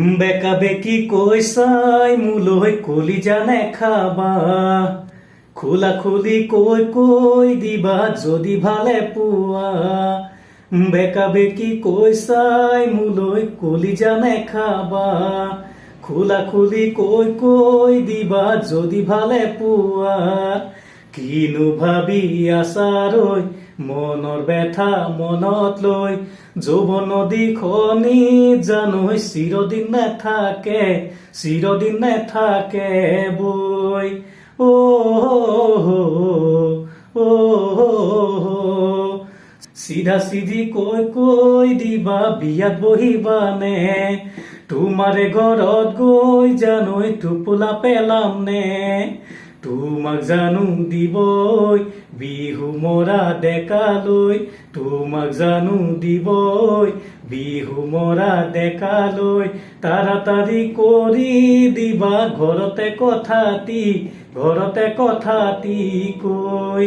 বেকা বেকি কৈছাই মোলৈ কলিজা নেখাবা, খোলা খুলি কৈ দিবা যদি ভালে পোৱা। বেকা বেকি কৈছাই মোলৈ কলিজা নেখাবা, খোলা খুলি কৈ দিবা যদি ভালে পোৱা। কিনো ভাবি আছাৰৈ মনৰ ব্যথা মনত লৈ, যৌৱন নদীখনি জানৈ চিৰদিন নেথাকে বৈ। অ চিধা চিধি কৈ দিবা বিয়াত বহিবানে, তোমাৰে ঘৰত গৈ জানৈ টোপোলা পেলাম নে। তোমাক জানো দিবই বিহু মৰা ডেকালৈ, তোমাক জানো দিবই বিহু মৰা ডেকালৈ। তাড়াতাড়ি কৰি দিবা ঘৰতে কথাটি কৈ।